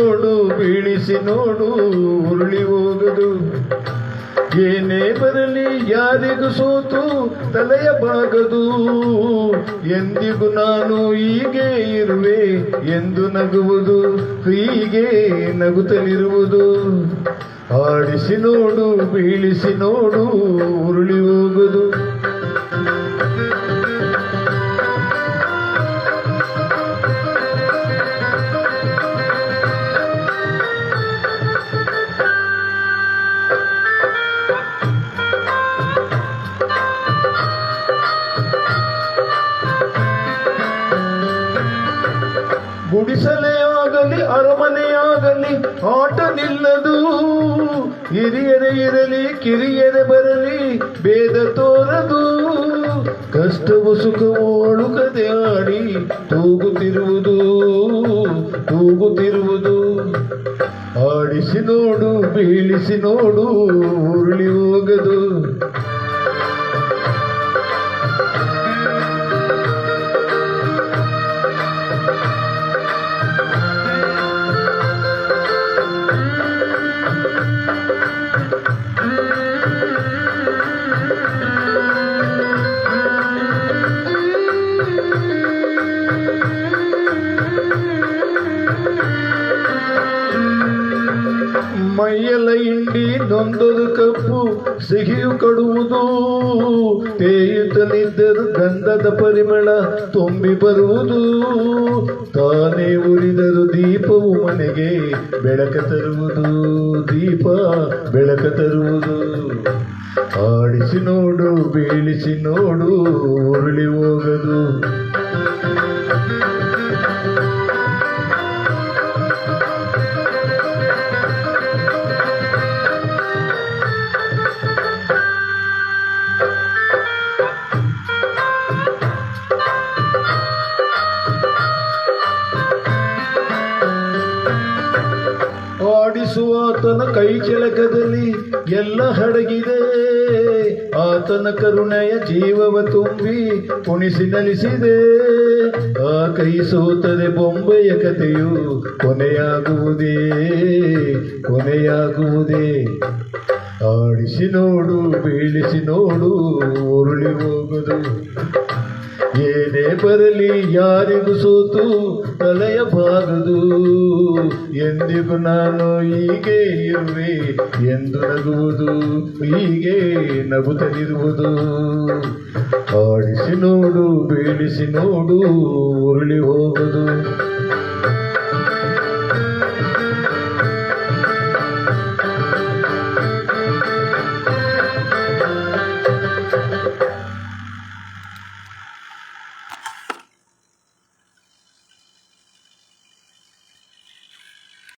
ನೋಡು ಬೀಳಿಸಿ ನೋಡು ಉರುಳಿ ಹೋಗದು. ಏನೇ ಬರಲಿ ಯಾರಿಗೂ ಸೋತು ತಲೆಯ ಬಾಗದು. ಎಂದಿಗೂ ನಾನು ಹೀಗೆ ಇರುವೆ ಎಂದು ನಗುವುದು, ಹೀಗೆ ನಗುತ್ತಲಿರುವುದು. ಆಡಿಸಿ ನೋಡು ಬೀಳಿಸಿ ನೋಡು ಉರುಳಿ ಹೋಗುದು. ಗುಡಿಸಲೇ ಆಗಲಿ ಅರಮನೆಯಾಗಲಿ ಆಟ ನಿಲ್ಲದು. ಹಿರಿಯರೇ ಇರಲಿ ಕಿರಿಯರೇ ಬರಲಿ ಭೇದ ತೋರದು. ಕಷ್ಟವು ಸುಖವು ಅಳುಕದೆ ಆಡಿ ತೂಗುತ್ತಿರುವುದು ತೂಗುತ್ತಿರುವುದು. ಆಡಿಸಿ ನೋಡು ಬೀಳಿಸಿ ನೋಡು ಉರುಳಿ ಹೋಗದು. ಮೈಯೆಲ್ಲ ಹಿಂಡಿ ನೊಂದದು ಕಪ್ಪು ಸಿಹಿಯು ಕಡುವುದು. ತೇಯುತ್ತಲಿದ್ದರೂ ಗಂಧದ ಪರಿಮಳ ತುಂಬಿ ಬರುವುದು. ತಾನೇ ಉರಿದರು ದೀಪವು ಮನೆಗೆ ಬೆಳಕ ತರುವುದು, ದೀಪ ಬೆಳಕ ತರುವುದು. ಆಡಿಸಿ ನೋಡು ಬೀಳಿಸಿ ನೋಡು ಉರುಳಿ ಹೋಗದು. ಆಡಿಸುವ ಆತನ ಕೈ ಕೆಳಕದಲ್ಲಿ ಎಲ್ಲ ಹಡಗಿದೆ. ಆತನ ಕರುಣೆಯ ಜೀವವ ತುಂಬಿ ಕುಣಿಸಿ ನಲಿಸಿದೆ. ಆ ಕೈ ಸೋತರೆ ಬೊಂಬೆಯ ಕಥೆಯು ಕೊನೆಯಾಗುವುದೇ ಕೊನೆಯಾಗುವುದೇ. ಆಡಿಸಿ ನೋಡು ಬೀಳಿಸಿ ನೋಡು ಉರುಳಿ ಹೋಗುದು. ಏನೇ ಬರಲಿ ಯಾರಿಗೂ ಸೋತು ತಲೆಯ ಬಾಗದು. ಎಂದಿಗೂ ನಾನು ಹೀಗೆ ಇರುವೆ ಎಂದು ನಗುವುದು, ಹೀಗೆ ನಗುತ್ತಲಿರುವುದು. ಆಡಿಸಿ ನೋಡು ಬೀಳಿಸಿ ನೋಡು ಉರುಳಿ ಹೋಗುದು.